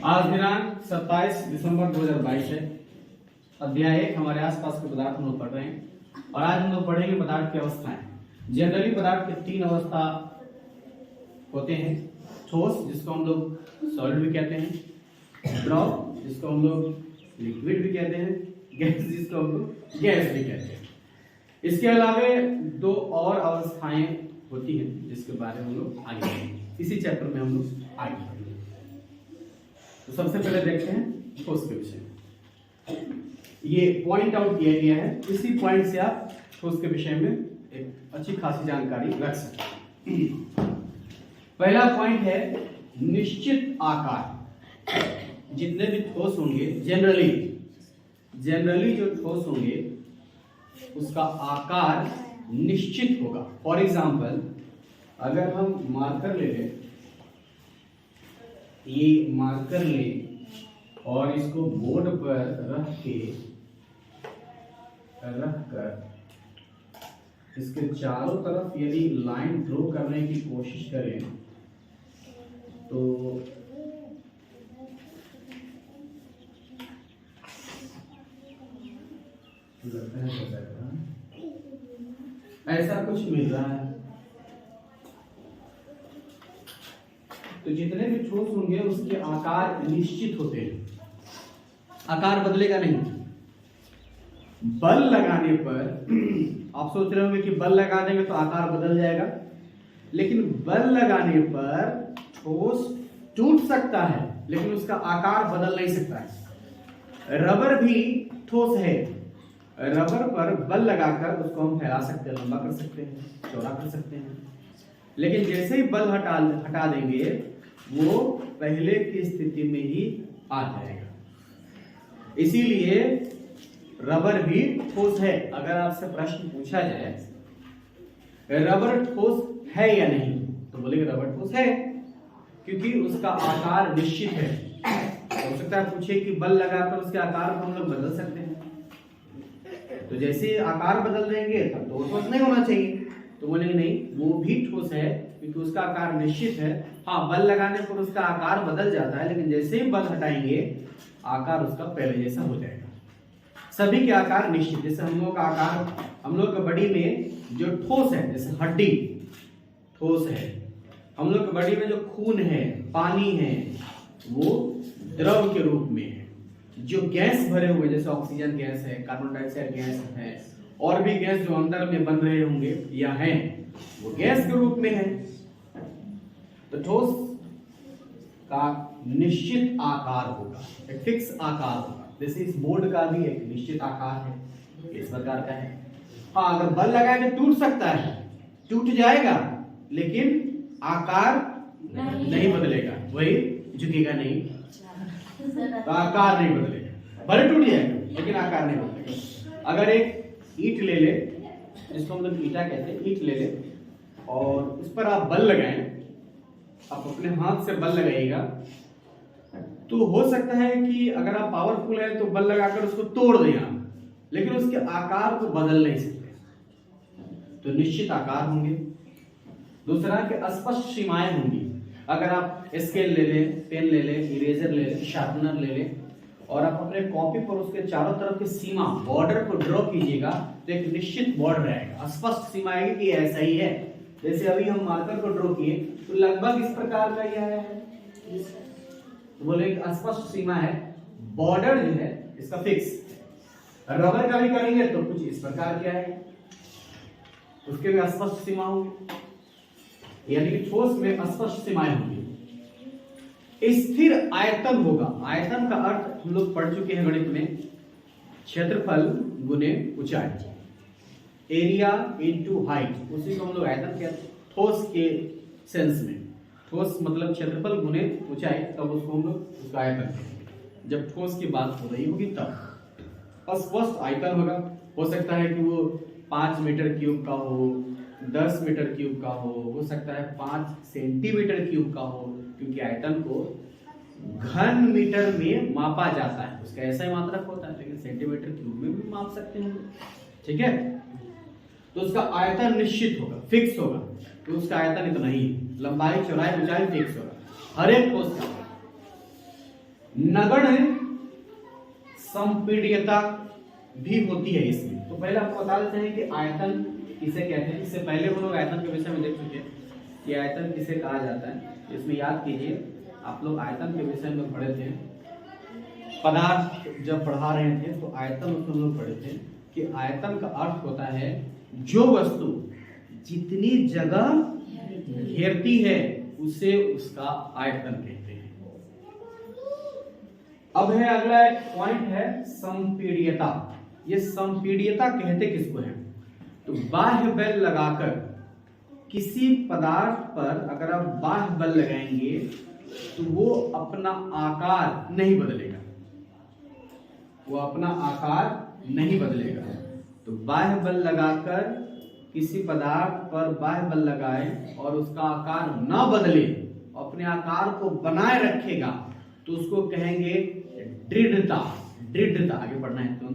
आज दिनांक 27 दिसंबर 2022 है। अध्याय 1 हमारे आसपास के पदार्थ हम लोग पढ़ रहे हैं और आज हम लोग पढ़ेंगे पदार्थ की अवस्थाएं। जनरली पदार्थ के 3 अवस्था होते हैं। ठोस, जिसको हम लोग सॉलिड भी कहते हैं, द्रव जिसको हम लोग लिक्विड भी कहते हैं, गैस जिसको हम लोग गैस भी कहते हैं। इसके अलावा 2 और अवस्थाएं होती हैं जिसके बारे में हम लोग आगे पढ़ेंगे। इसी चैप्टर में हम लोग आगे पढ़ेंगे। तो सबसे पहले देखते हैं ठोस के विषय में। ये पॉइंट आउट किया गया है, इसी पॉइंट से आप ठोस के विषय में एक अच्छी खासी जानकारी रख सकते हैं। पहला पॉइंट है निश्चित आकार। जितने भी ठोस होंगे जनरली जो ठोस होंगे उसका आकार निश्चित होगा। फॉर एग्जाम्पल, अगर हम मार्कर ले लें, ये मार्कर लें और इसको बोर्ड पर रखकर इसके चारों तरफ यदि लाइन ड्रॉ करने की कोशिश करें तो ऐसा कुछ मिल रहा है। तो जितने भी ठोस होंगे उसके आकार निश्चित होते हैं, आकार बदलेगा नहीं। बल लगाने पर आप सोच रहे होंगे कि बल लगा देंगे तो आकार बदल जाएगा, लेकिन बल लगाने पर ठोस टूट सकता है लेकिन उसका आकार बदल नहीं सकता है। रबर भी ठोस है, रबर पर बल लगाकर उसको हम फैला सकते हैं, लंबा कर सकते हैं, चौड़ा कर सकते हैं, लेकिन जैसे ही बल हटा देंगे वो पहले की स्थिति में ही आ जाएगा। इसीलिए रबर भी ठोस है। अगर आपसे प्रश्न पूछा जाए रबर ठोस है या नहीं, तो बोलेंगे रबर ठोस है, क्योंकि उसका आकार निश्चित है। हो सकता है पूछे कि बल लगाकर उसके आकार को हम लोग बदल सकते हैं, तो जैसे आकार बदल देंगे तब तो ठोस नहीं होना चाहिए। तो बोलेंगे नहीं, वो भी ठोस है क्योंकि उसका आकार निश्चित है। हाँ, बल लगाने पर उसका आकार बदल जाता है, लेकिन जैसे ही बल हटाएंगे आकार उसका पहले जैसा हो जाएगा। सभी के आकार निश्चित। जैसे हम लोग का आकार, हम लोग के बॉडी में जो ठोस है, जैसे हड्डी ठोस है, हम लोग के बॉडी में जो खून है, पानी है, वो द्रव के रूप में है। जो गैस भरे हुए जैसे ऑक्सीजन गैस है, कार्बन डाइऑक्साइड गैस है, और भी गैस जो अंदर में बन रहे होंगे या हैं, वो गैस के रूप में है। तो ठोस का निश्चित आकार होगा, एक फिक्स आकार होगा। जैसे इस बोर्ड का भी एक निश्चित आकार है, इस प्रकार का है। हाँ, अगर बल लगाए तो टूट सकता है, टूट जाएगा, लेकिन आकार नहीं बदलेगा, वही झुकेगा नहीं, तो आकार नहीं बदलेगा। भले टूट जाएगा लेकिन आकार नहीं बदलेगा। अगर एक ईंट ले ले, जिसको हम लोग ईंटा कहते हैं, ईंट ले ले और उस पर आप बल लगाएं, आप अपने हाथ से बल लगाइएगा, तो हो सकता है कि अगर आप पावरफुल है तो बल लगाकर उसको तोड़ दें आप, लेकिन उसके आकार को बदल नहीं सकते। तो निश्चित आकार होंगे। दूसरा कि स्पष्ट सीमाएं होंगी। अगर आप स्केल ले लें, पेन ले लें, इरेजर ले लें, शार्पनर ले लें और आप अपने कॉपी पर उसके चारों तरफ की सीमा, बॉर्डर को ड्रॉ कीजिएगा, तो एक निश्चित बॉर्डर रहेगा, स्पष्ट सीमा आएगी कि ऐसा ही है। जैसे अभी हम मार्कर को ड्रॉ किए तो लगभग इस प्रकार का ही आया है, तो बोले एक स्पष्ट सीमा है। बॉर्डर जो है इसका फिक्स। रबर का भी करेंगे तो कुछ इस प्रकार क्या है, उसके भी स्पष्ट सीमा होगी, यानी कि ठोस में स्पष्ट सीमाएं होंगी। स्थिर आयतन होगा। आयतन का अर्थ हम लोग पढ़ चुके हैं गणित में, क्षेत्रफल गुने ऊंचाई, एरिया इनटू हाइट, उसी को हम लोग आयतन कहते हैं। ठोस के सेंस में, ठोस मतलब क्षेत्रफल गुने ऊंचाई, तब उसको हम लोग उसका आयतन कहेंगे। जब ठोस की बात हो रही होगी तब स्पष्ट आयतन होगा। हो सकता है कि वो 5 मीटर क्यूब का हो, 10 मीटर क्यूब का हो सकता है 5 सेंटीमीटर क्यूब का हो, क्योंकि आयतन को घन मीटर में मापा जाता है। उसका ऐसा ही मात्रक होता है, लेकिन सेंटीमीटर क्यूब में भी माप सकते हैं, ठीक है। तो उसका आयतन निश्चित होगा, फिक्स होगा, तो उसका आयतन इतना ही, लंबाई चौड़ाई ऊंचाई फिक्स होगा हर एक ठोस का। नगण्य संपीड्यता भी होती है इसमें। तो पहले आपको बता देते हैं कि आयतन किसे कहते हैं। इससे पहले हम लोग आयतन के विषय में देख चुके हैं कि आयतन किसे कहा जाता है। इसमें याद कीजिए, आप लोग आयतन के विषय में पढ़े थे, पदार्थ जब पढ़ा रहे थे तो आयतन उसमें हम लोग पढ़े थे कि आयतन का अर्थ होता है जो वस्तु जितनी जगह घेरती है उसे उसका आयतन कहते हैं। अब है अगला एक पॉइंट है संपीड्यता। ये संपीड्यता कहते किसको है? तो बाह्य बल लगाकर किसी पदार्थ पर अगर आप बाह्य बल लगाएंगे तो वो अपना आकार नहीं बदलेगा, वो अपना आकार नहीं बदलेगा। तो बाह्य बल लगाकर किसी पदार्थ पर बाह्य बल लगाए और उसका आकार ना बदले, अपने आकार को बनाए रखेगा, तो उसको कहेंगे दृढ़ता। दृढ़ता आगे बढ़ना है तो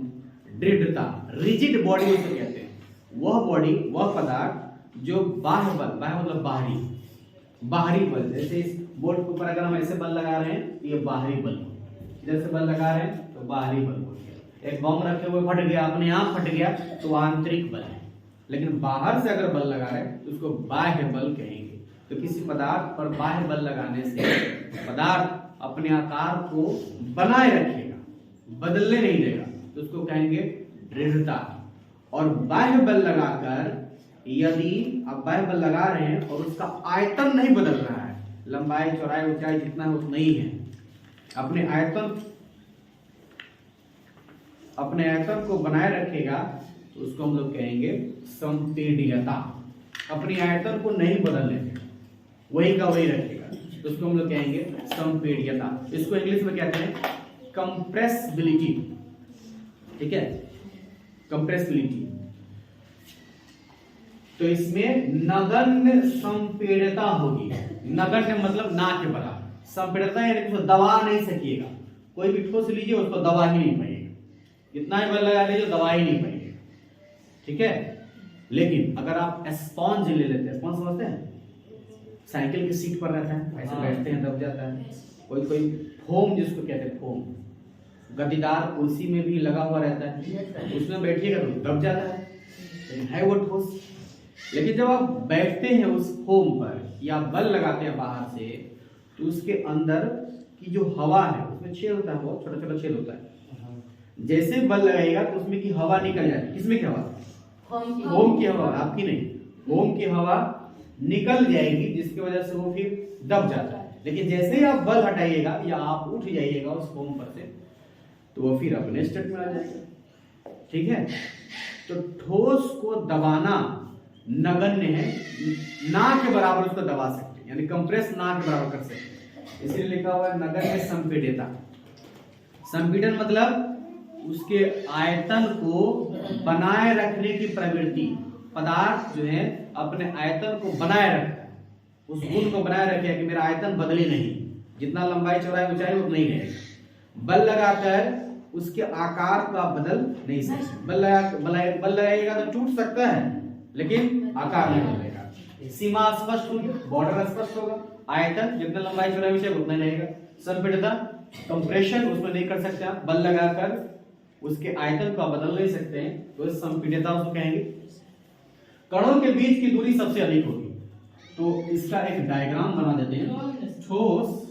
दृढ़ता, रिजिड बॉडी उसे कहते हैं। वह बॉडी, वह पदार्थ जो बाह्य बल, बाह्य मतलब बाहरी, बाहरी बल, जैसे इस बोर्ड के ऊपर अगर हम ऐसे बल लगा रहे हैं तो ये बाहरी बल, इधर से बल लगा रहे हैं तो बाहरी बल हो गया। एक बम रखे हुए फट गया, अपने आप फट गया तो आंतरिक बल है। लेकिन बाहर से अगर बल लगा रहे हैं तो उसको बाह्य बल कहेंगे। तो किसी पदार्थ पर बाह्य बल लगाने से पदार्थ अपने आकार को बनाए रखेगा, बदलने नहीं देगा, तो उसको कहेंगे दृढ़ता। और बाह्य बल लगाकर यदि आप बाह्य बल लगा रहे हैं और उसका आयतन नहीं बदल रहा है, लंबाई चौड़ाई ऊंचाई जितना है उतना ही है, अपने आयतन को बनाए रखेगा, तो उसको हम लोग कहेंगे संपीड्यता। अपनी आयतन को नहीं बदलने देगा, वही का वही रखेगा, तो उसको हम लोग कहेंगे संपीड्यता। इसको इंग्लिश में कहते हैं कंप्रेसिबिलिटी। ठीक है, कंप्रेसिबिलिटी। तो इसमें नगण्य संपीड्यता होगी। नगण्य मतलब ना के बराबर, संपीड्यता यानी उसको दबा नहीं सकिएगा। कोई भी ठोस लीजिए उसको दबा ही नहीं पाएगा, इतना ही बल लगा लीजिए दबा ही नहीं पाएगा। ठीक है, लेकिन अगर आप स्पॉन्ज ले लेते हैं, स्पॉन्ज समझते हैं, साइकिल की सीट पर रहता है, ऐसे बैठते हैं दब जाता है। कोई फोम जिसको कहते हैं, फोम गद्दीदार कुर्सी में भी लगा हुआ रहता है, उसमें बैठिएगा तो दब जाता है, लेकिन है वो ठोस। लेकिन जब आप बैठते हैं उस फोम पर या बल लगाते हैं बाहर से, तो उसके अंदर की जो हवा है उसमें छेद होता है, बहुत छोटा छोटा छेद होता है। जैसे बल लगाएगा तो उसमें की हवा निकल जाएगी। किसमें की हवा? फोम की हवा, आपकी नहीं। फोम की हवा निकल जाएगी, जिसकी वजह से वो फिर दब जाता है। लेकिन जैसे ही आप बल हटाइएगा या आप उठ जाइएगा उस फोम पर से, तो वो फिर अपने स्टेट में आ जाएगा। ठीक है, तो ठोस को दबाना नगण्य है, ना के बराबर उसको दबा सकते हैं, यानी कंप्रेस ना के बराबर कर सकते हैं। इसलिए लिखा हुआ है नगण्य संपीड्यता। संपीडन मतलब उसके आयतन को बनाए रखने की प्रवृत्ति। पदार्थ जो है अपने आयतन को बनाए रखता है, उस गुण को बनाए रखे कि मेरा आयतन बदले नहीं, जितना लंबाई चौड़ाई ऊंचाई उतना ही रहेगा। बल लगाकर उसके आकार का बदल नहीं सकते। बल लगाएगा तो टूट सकता है, लेकिन आकार नहीं बदलेगा। सीमा स्पष्ट होगी, बॉर्डर स्पष्ट होगा, आयतन जितना लंबाई चौड़ाई ऊंचाई उतना ही रहेगा। संपीड्यता कंप्रेशन उसमें नहीं कर सकते आप, बल लगाकर उसके आयतन को बदल नहीं सकते हैं, तो संपीड्यता उसको कहेंगे। कणों के बीच की दूरी सबसे अधिक होगी, तो इसका एक डायग्राम बना देते हैं। ठोस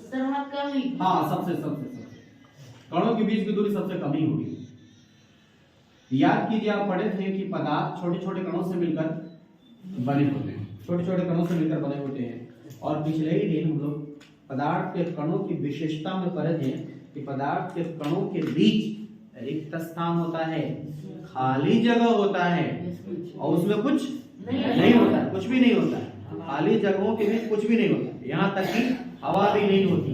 हाँ सबसे कणों के बीच की दूरी सबसे कम ही होगी। याद कीजिए, आप पढ़े थे कि पदार्थ छोटे छोटे कणों से मिलकर बने होते हैं, छोटे छोटे कणों से मिलकर बने होते हैं। और पिछले ही दिन हम लोग पदार्थ के कणों की विशेषता में पढ़े थे कि पदार्थ के कणों के बीच रिक्त स्थान होता है, खाली जगह होता है, और उसमें कुछ नहीं होता है, कुछ भी नहीं होता है। खाली जगहों के बीच कुछ भी नहीं होता, यहाँ तक कि हवा भी नहीं होती।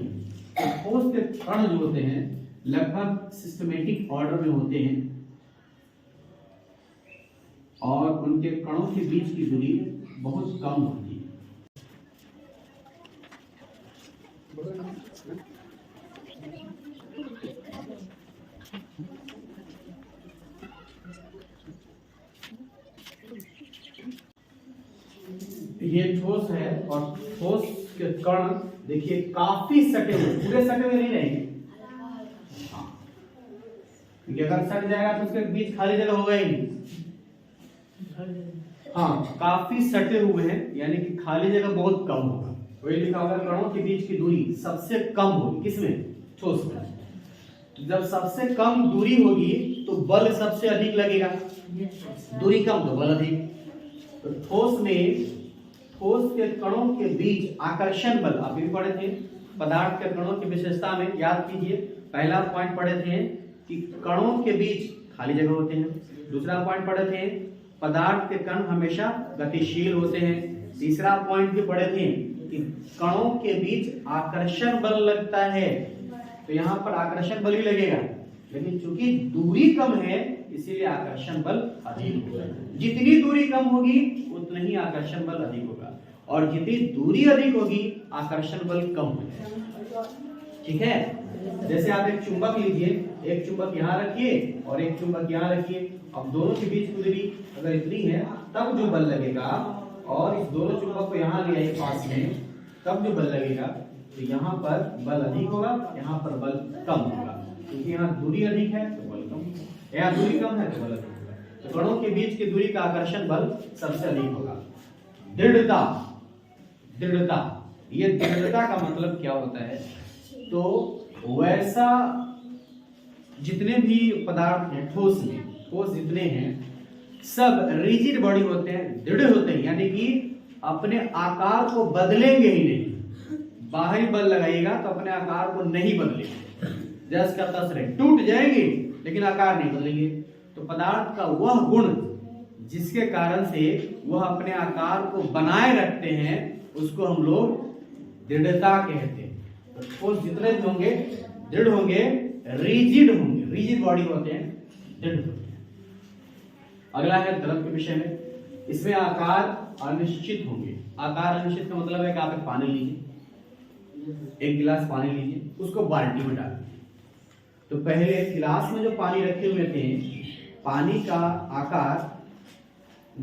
तो ठोस के कण जो होते हैं लगभग सिस्टमेटिक ऑर्डर में होते हैं, और उनके कणों के बीच की दूरी बहुत कम होती है। ये ठोस है, और ठोस के कण देखिए काफी सटे हुए, पूरे सटे हुए नहीं रहेंगे, क्योंकि अगर सट जाएगा तो उसके बीच खाली जगह होगा ही नहीं। हाँ, काफी सटे हुए हैं यानी कि खाली जगह बहुत कम होगा। वही लिखा होगा कणों के बीच की दूरी सबसे कम होगी, किसमें? ठोस में। तो जब सबसे कम दूरी होगी तो बल सबसे अधिक लगेगा, दूरी कम तो बल अधिक। तो ठोस में, ठोस के कणों के बीच आकर्षण बल आप भी पढ़े थे, पदार्थ के कणों की विशेषता में याद कीजिए। पहला पॉइंट पढ़े थे कि कणों के बीच खाली जगह होते हैं। दूसरा पॉइंट पढ़े थे पदार्थ के कण हमेशा गतिशील होते हैं। तीसरा पॉइंट भी पढ़े थे कि कणों के बीच आकर्षण बल लगता है। तो यहाँ पर आकर्षण बल ही लगेगा, लेकिन चूंकि दूरी कम है इसीलिए आकर्षण बल अधिक होगा। जितनी दूरी कम होगी उतना ही आकर्षण बल अधिक होगा, और जितनी दूरी अधिक होगी आकर्षण बल कम होगा। ठीक है, जैसे आप एक चुंबक लीजिए, एक चुंबक यहाँ रखिए और एक चुंबक यहाँ रखिए। अब दोनों के बीच की दूरी अगर इतनी है तब जो बल लगेगा, और इस दोनों चुंबक को यहाँ ले आइए पास में, तब जो बल लगेगा तो यहाँ पर बल अधिक होगा, यहाँ पर बल कम होगा। क्योंकि यहाँ दूरी अधिक है तो बल कम होगा, यहाँ दूरी कम है तो बल अधिक होगा। तो कणों के बीच की दूरी का आकर्षण बल सबसे अधिक होगा। दृढ़ता, दृढ़ता, ये दृढ़ता का मतलब क्या होता है? तो वैसा जितने भी पदार्थ हैं ठोस में, ठोस जितने हैं सब रिजिड बॉडी होते हैं, दृढ़ होते हैं, यानी कि अपने आकार को बदलेंगे ही नहीं। बाहरी बल लगाइएगा तो अपने आकार को नहीं बदलेंगे, जैसे का तस रहे, टूट जाएंगे लेकिन आकार नहीं बदलेंगे। तो पदार्थ का वह गुण जिसके कारण से वह अपने आकार को बनाए रखते हैं उसको हम लोग दृढ़ता कहते हैं। तो ठोस जितने भी होंगे दृढ़ होंगे, रिजिड होंगे, रिजिड बॉडी होते हैं, दृढ़ होते हैं। अगला है द्रव के विषय में, इसमें आकार अनिश्चित होंगे। आकार अनिश्चित का मतलब है कि आप एक पानी लीजिए, एक गिलास पानी लीजिए, उसको बाल्टी में डालिए। तो पहले गिलास में जो पानी रखे हुए थे पानी का आकार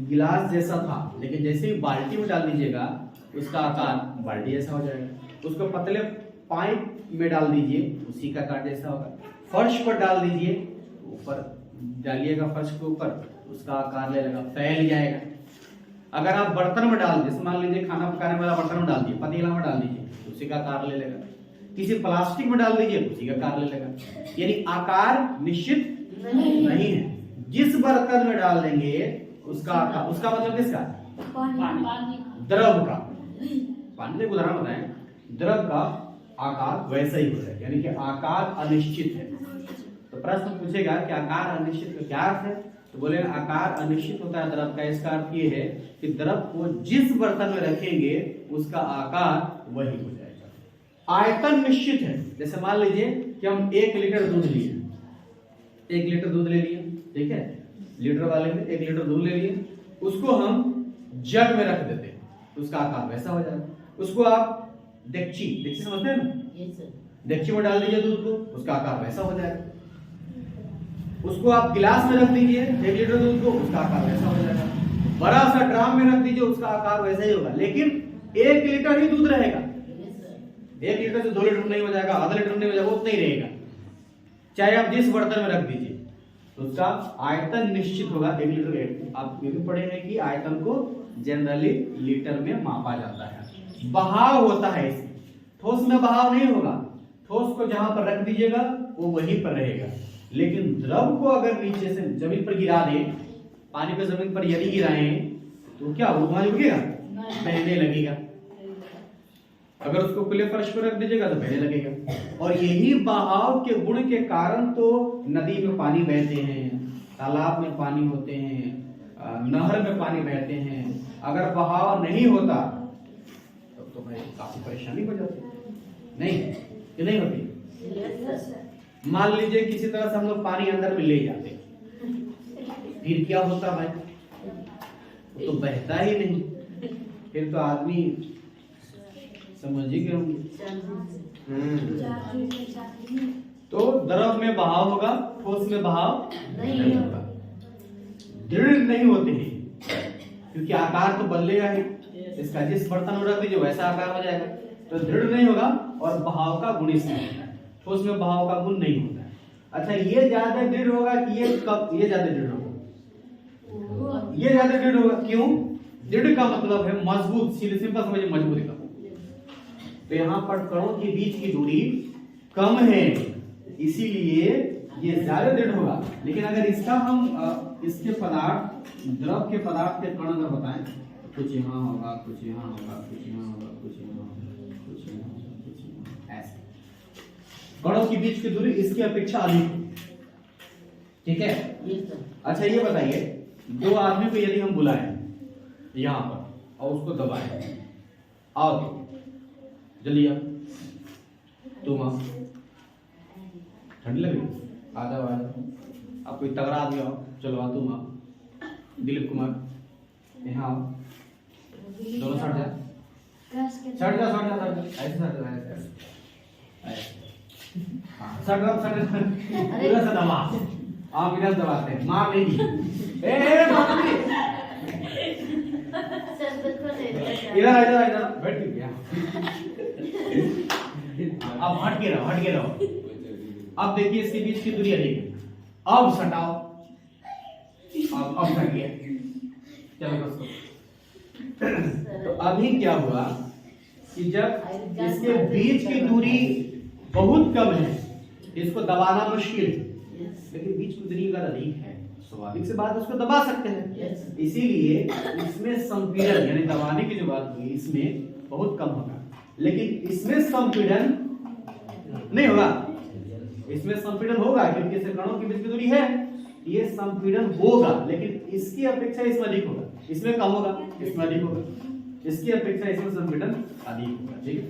गिलास जैसा था, लेकिन जैसे ही बाल्टी में डाल दीजिएगा उसका आकार बाल्टी जैसा हो जाएगा। उसको पतले पाइप में डाल दीजिए, उसी का आकार जैसा होगा। फर्श पर डाल दीजिए, ऊपर डालिएगा फर्श के ऊपर, उसका आकार ले लेगा, फैल जाएगा। अगर आप बर्तन में डाल दीजिए, मान लीजिए खाना पकाने वाला बर्तन में डाल दिए, पतीला में डाल दीजिए, उसी का आकार ले लेगा। किसी प्लास्टिक में डाल दीजिए, उसी का आकार ले लेगा। यानी आकार निश्चित नहीं है। जिस बर्तन में डाल देंगे उसका आकार, उसका मतलब किसका? द्रव का। पानी एक उदाहरण बताएं, द्रव का आकार वैसा ही होता है, यानी कि आकार अनिश्चित है। तो प्रश्न पूछेगा कि आकार अनिश्चित का क्या अर्थ है? तो बोले आकार अनिश्चित होता है द्रव का। इसका अर्थ ये है कि द्रव को जिस बर्तन में रखेंगे उसका आकार वही हो जाएगा। आयतन निश्चित है। जैसे मान लीजिए कि हम 1 लीटर दूध लिए, 1 लीटर दूध ले लिए, ठीक है, लीटर वाले में 1 लीटर दूध ले लिए, उसको हम जग में रख देते हैं, उसका आकार वैसा हो जाएगा। उसको आप डेक्ची, डेक्ची समझते हैं ना, डेक्ची में डाल दीजिए दूध को, उसका आकार वैसा हो जाएगा। उसको आप गिलास में रख दीजिए 1 लीटर दूध को, उसका आकार वैसा हो जाएगा। बड़ा सा ड्राम में रख दीजिए, उसका आकार वैसा ही होगा, लेकिन 1 लीटर ही दूध रहेगा। 1 लीटर से 2 लीटर नहीं हो जाएगा, आधा लीटर नहीं हो जाएगा, उतना ही रहेगा, चाहे आप जिस बर्तन में रख दीजिए। तो उसका आयतन निश्चित होगा 1 लीटर। आप ये भी पढ़े हैं कि आयतन को जनरली लीटर में मापा जाता है। बहाव होता है इसमें, ठोस में बहाव नहीं होगा। ठोस को जहां पर रख दीजिएगा वो वहीं पर रहेगा, लेकिन द्रव को अगर नीचे से जमीन पर गिरा दें, पानी पे जमीन पर यदि गिराएं तो क्या वो वहां रुकेगा? बहने लगेगा। अगर उसको खुले फर्श पर रख दीजिएगा तो बहने लगेगा। और यही बहाव के गुण के कारण तो नदी में पानी बहते हैं, तालाब में पानी होते हैं, नहर में पानी बहते हैं। अगर बहाव नहीं होता तब तो भाई काफी परेशानी हो जाती, नहीं कि नहीं होती? मान लीजिए किसी तरह से हम लोग पानी अंदर में ले जाते, फिर क्या होता भाई? तो बहता ही नहीं, फिर तो आदमी समझिए होंगे। तो द्रव में बहाव होगा, ठोस में बहाव नहीं होगा। दृढ़ नहीं होते हैं क्योंकि आकार तो बदलेगा ही, इसका जिस बर्तन में रख दीजिए वैसा आकार हो जाएगा। तो दृढ़ नहीं होगा और बहाव का गुण इसमें होता है, ठोस में बहाव का गुण नहीं होता है। अच्छा ये ज्यादा दृढ़ होगा कि ये कब, ये ज्यादा दृढ़ होगा? ये ज्यादा दृढ़ होगा। क्यों? दृढ़ का मतलब है मजबूत, सीधे सिंपल समझिए मजबूत का। तो यहाँ पर कणों के बीच की दूरी कम है, इसीलिए ये ज्यादा दृढ़ होगा। लेकिन अगर इसका हम इसके पदार्थ, द्रव के पदार्थ के कण अगर बताएं, कुछ यहाँ होगा, कुछ यहाँ होगा, कुछ यहाँ होगा, कुछ यहाँ होगा, कुछ यहाँ होगा, कुछ यहाँ, ऐसे कणों के बीच की दूरी इसकी अपेक्षा अधिक है। ठीक है? अच्छा ये बताइए, दो आदमी को यदि हम बुलाएं यहाँ पर और उसको दबाएं, आओ जल्दी आ, तुम आओ, ठंड लगी, आ जाओ आ जाओ। आप कोई तगड़ा आदमी आओ, चलो आ तुम आओ, दिलीप कुमार यहाँ आओ, दोनों सट जा, सट जा, सट जा, सट जा, ऐसे सट जा, ऐसे सट जा, सट जा, पूरा सा दबा, आप इधर दबाते हैं, मार नहीं, मार नहीं, इधर इधर बैठ गया, अब हट के रहो, हट के रहो। अब देखिए इसके बीच की दूरी अधिक है, अब सटाओ, अब सट गया, चलो बस। तो अभी क्या हुआ कि जब इसके बीच की दूरी बहुत कम है, इसको दबाना मुश्किल है, लेकिन बीच की दूरी अगर अधिक है, स्वाभाविक से बात उसको दबा सकते हैं। इसीलिए इसमें संपीड़न यानी दबाने की जो बात हुई इसमें बहुत कम होगा, लेकिन इसमें संपीड़न नहीं होगा। इसमें संपीड़न होगा क्योंकि इससे कणों के बीच की दूरी है, ये संपीड़न होगा, लेकिन इसकी अपेक्षा इसमें अधिक होगा, इसमें कम होगा, इसमें अधिक होगा, इसकी अपेक्षा इसमें संपीड़न अधिक होगा। ठीक है?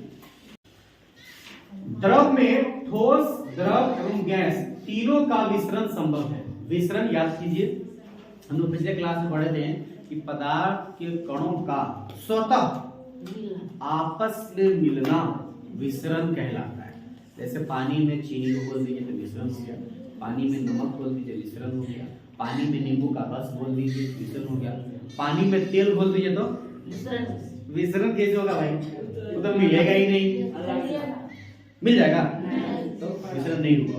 द्रव में ठोस, द्रव एवं गैस तीनों का मिश्रण संभव है। मिश्रण याद कीजिए, हम लोग पिछले क्लास में पढ़े थे कि पदार्थ के कणों का स्वतः आपस में मिलना मिश्रण कहलाता है। जैसे पानी में चीनी को बोल दीजिए तो मिश्रण हो गया, पानी में नमक बोल दीजिए मिश्रण हो गया, पानी में नींबू का रस बोल दीजिए मिश्रण हो गया, पानी में तेल बोल दीजिए तो मिश्रण कैसे होगा भाई? वो तो मिलेगा ही नहीं, मिल जाएगा तो मिश्रण नहीं हुआ।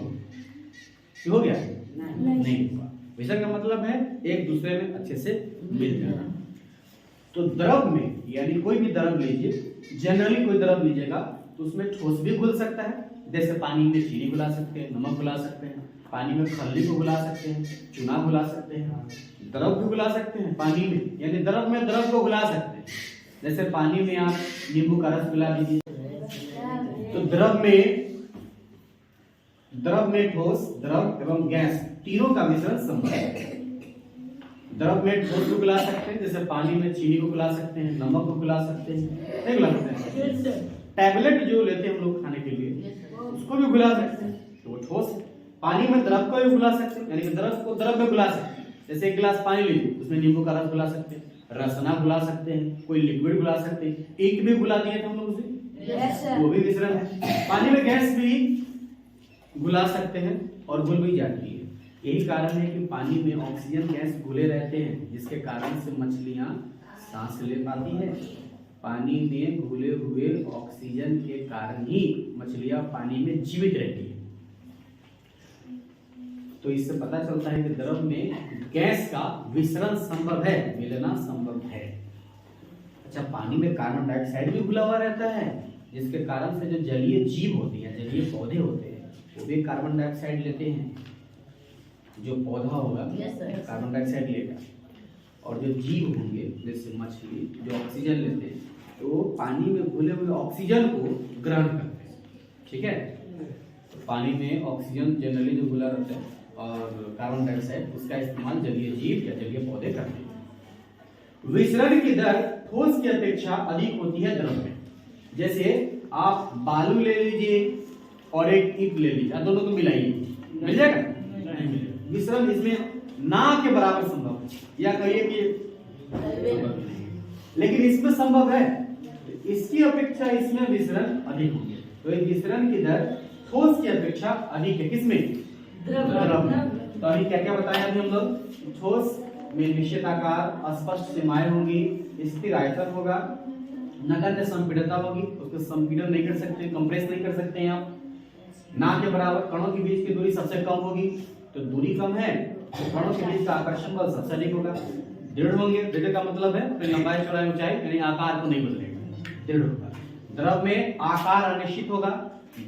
हो गया? नहीं हुआ। मिश्रण का मतलब है एक दूसरे में अच्छे से मिल जाना। तो द्रव में यानी कोई भी द्रव लीजिए, जनरली कोई द्रव लीजिएगा तो उसमें ठोस भी घुल सकता है, जैसे पानी में चीनी घुला सकते हैं, नमक घुला सकते हैं, पानी में खल्ली को घुला सकते हैं, चूना घुला सकते हैं, द्रव भी घुला सकते हैं पानी में, यानी द्रव में द्रव को घुला सकते हैं। जैसे पानी में आप नींबू का रस घुला दीजिए, तो द्रव में ठोस, द्रव एवं गैस तीनों का मिश्रण संभव है। द्रव में ठोस को घुला सकते हैं, जैसे पानी में चीनी को घुला सकते हैं, नमक को घुला सकते हैं, नहीं घुला सकते हैं। टैबलेट जो लेते हैं हम लोग खाने के लिए उसको भी घुला सकते हैं, तो वो ठोस। पानी में द्रव को भी घुला सकते हैं, यानी कि द्रव को द्रव में घुला सकते हैं। जैसे एक गिलास पानी लीजिए, उसमें नींबू का रस घुला सकते हैं, रसना घुला सकते हैं, कोई लिक्विड घुला सकते हैं, इंक भी घुला दिए थे हम लोग उसे, वो भी मिश्रण है। पानी में गैस भी घुला सकते हैं और घुल भी जाती है। यही कारण है कि पानी में ऑक्सीजन गैस घुले रहते हैं, जिसके कारण से मछलियां सांस ले पाती है। पानी में घुले हुए ऑक्सीजन के कारण ही मछलियां पानी में जीवित रहती है। तो इससे पता चलता है कि द्रव में गैस का विसरण संभव है, मिलना संभव है। अच्छा, पानी में कार्बन डाइऑक्साइड भी घुला हुआ रहता है, जिसके कारण से जो जलीय जीव होती है, जलीय पौधे होते हैं, वो भी कार्बन डाइऑक्साइड लेते हैं। जो पौधा होगा कार्बन डाइऑक्साइड लेगा, और जो जीव होंगे जैसे मछली जो ऑक्सीजन लेते हैं, तो वो पानी में घुले हुए ऑक्सीजन को ग्रहण करते हैं। ठीक है? तो पानी में ऑक्सीजन जनरली जो घुला रहता है और कार्बन डाइऑक्साइड, उसका इस्तेमाल जलीय जीव या जलीय पौधे करते हैं। विसरण की दर ठोस की अपेक्षा अधिक होती है द्रव में। जैसे आप बालू ले लीजिए और एक ईंट ले लीजिए, दोनों को मिलाइए, मिल जाएगा? नहीं मिलेगा। विसरण इसमें ना के बराबर संभव है, या कहिए कि लेकिन इसमें संभव है, इसकी अपेक्षा इसमें विसरण अधिक होगी। तो इस विसरण की दर ठोस की अपेक्षा अधिक है। किसमें? द्रव में। तो अभी क्या क्या बताया अभी हम लोग? ठोस में निश्चित आकार, स्पष्ट सीमाएं होंगी, स्थिर आयतन होगा, नगण्य संपीड़नता होगी, उसको संपीड़न नहीं कर सकते, कंप्रेस नहीं कर सकते हैं आप। ना के बराबर, कणों के बीच की दूरी सबसे कम होगी, तो दूरी कम है तो कणों के बीच का आकर्षण बल सबसे अधिक होगा। दृढ़ होंगे, दृढ़ का मतलब है फिर लंबाई चौड़ाई ऊंचाई यानी आकार को नहीं बदलेगा, दृढ़ होगा। द्रव में आकार अनिश्चित होगा,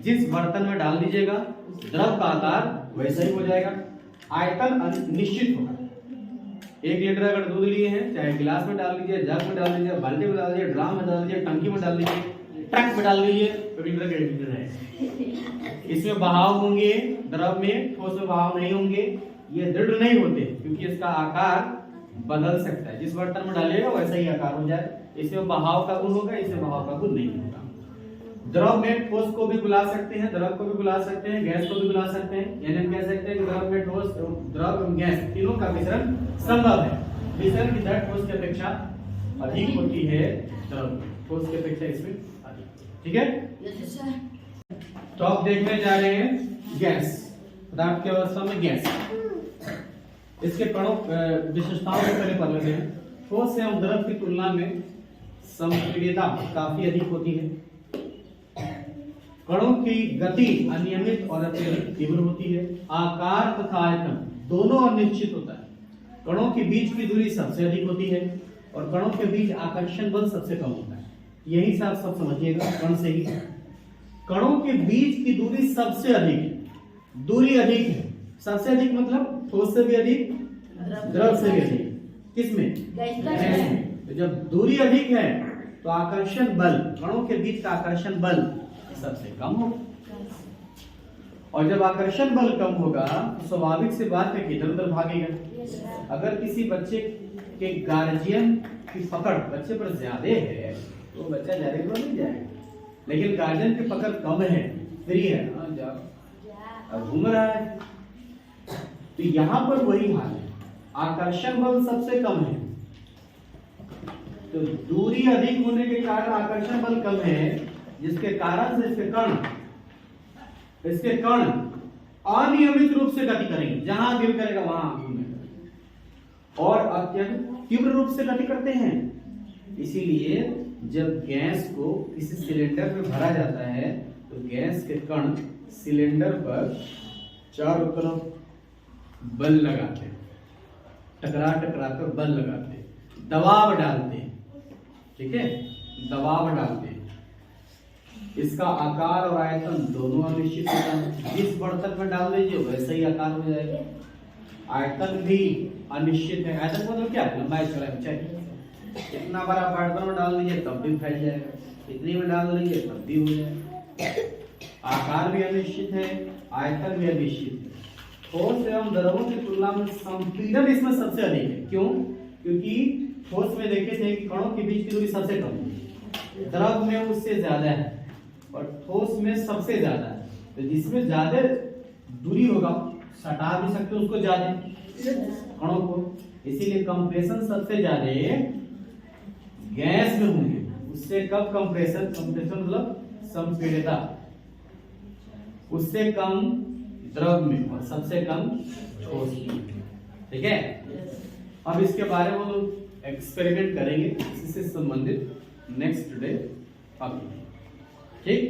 जिस बर्तन में डाल दीजिएगा द्रव का आकार वैसा ही हो जाएगा। आयतन निश्चित होगा, 1 लीटर अगर दूध लिए हैं, चाहे गिलास में डाल लीजिए, जग में डाल दीजिए, बाल्टी में डाल दीजिए, ड्राम में डाल दीजिए, टंकी में डाल दीजिए, ट्रक में डाल दीजिए, तो लीटर के लीटर है। इसमें बहाव होंगे, द्रव में ठोस में बहाव नहीं होंगे, ये दृढ़ नहीं होते क्योंकि इसका आकार बदल सकता है, जिस बर्तन में डालिएगा वैसा ही आकार हो जाए। इसमें बहाव का गुण होगा, इसमें बहाव का गुण नहीं होगा। द्रव में ठोस को भी बुला सकते हैं, द्रव को भी बुला सकते हैं, गैस को भी बुला सकते हैं, यानी हम कह सकते हैं कि द्रव में ठोस, द्रव एवं गैस तीनों का मिश्रण संभव है। मिश्रण की दर ठोस की अपेक्षा अधिक होती है, द्रव ठोस की अपेक्षा इसमें अधिक, ठीक है। तो अब देखने जा रहे हैं गैस, पदार्थ की अवस्था में गैस, इसके कणों विशेषताओं को पहले पढ़ लेते हैं। ठोस एवं द्रव की तुलना में संपीड़ितता काफी अधिक होती है, कणों की गति अनियमित और अत्यधिक तीव्र होती है, आकार तथा आयतन दोनों अनिश्चित होता है, कणों के बीच की दूरी सबसे अधिक होती है और कणों के बीच आकर्षण बल सबसे कम होता है। यही सब समझिएगा, कण से ही कणों के बीच की दूरी सबसे अधिक है, दूरी अधिक है, सबसे अधिक मतलब ठोस से भी अधिक, द्रव से भी अधिक, किसमें? गैस में। तो जब दूरी अधिक है तो आकर्षण बल, कणों के बीच का आकर्षण बल सबसे कम होगा, और जब आकर्षण बल कम होगा तो स्वाभाविक सी बात है कि इधर उधर भागेगा। अगर किसी बच्चे के गार्जियन की पकड़ बच्चे पर ज्यादा है तो बच्चा ज्यादा दूर नहीं जाएगा, लेकिन गार्जियन की पकड़ कम है, फ्री है, अब घूम रहा है, तो यहाँ पर वही हाल है, आकर्षण बल सबसे कम है, तो दूरी अधिक होने के कारण आकर्षण बल कम है, जिसके कारण से इसके कण अनियमित रूप से गति करेंगे, जहां दिल करेगा वहां घूमेगा, और अत्यंत तीव्र रूप से गति करते हैं। इसीलिए जब गैस को किसी सिलेंडर में भरा जाता है तो गैस के कण सिलेंडर पर चारों तरफ बल लगाते हैं, टकरा कर बल लगाते हैं, दबाव डालते हैं, ठीक है, दबाव डालते हैं। इसका आकार और आयतन दोनों अनिश्चित होता है, जिस बर्तन में डाल दीजिए वैसा ही आकार हो जाएगा। आयतन भी अनिश्चित है, आयतन मतलब क्या? लंबाई चौड़ाई ऊंचाई। इतना बड़ा बर्तन में डाल दीजिए तब भी फैल जाएगा, इतनी में डाल दीजिए तब भी हो जाएगा। आकार भी अनिश्चित है, आयतन भी अनिश्चित है। ठोस एवं द्रवों की तुलना में संपीड़न इसमें सबसे अधिक है। क्यों? क्योंकि ठोस में देखे थे कि कणों के बीच की दूरी सबसे कम है, द्रव में उससे ज्यादा है और ठोस में सबसे ज्यादा है। तो जिसमें ज्यादा दूरी होगा सटा भी सकते हो उसको ज्यादा कणों को, इसीलिए कंप्रेशन सबसे ज्यादा गैस में होंगे, उससे कम कंप्रेशन मतलब संपीड़ितता उससे कम द्रव में और सबसे कम ठोस में, ठीक है। अब इसके बारे में हम एक्सपेरिमेंट करेंगे, इससे संबंधित नेक्स्ट डे अब, ठीक।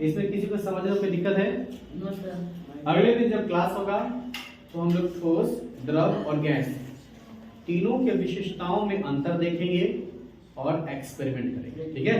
इसमें किसी को समझने में कोई दिक्कत है? अगले दिन जब क्लास होगा तो हम लोग ठोस, द्रव और गैस तीनों के विशेषताओं में अंतर देखेंगे और एक्सपेरिमेंट करेंगे, ठीक है।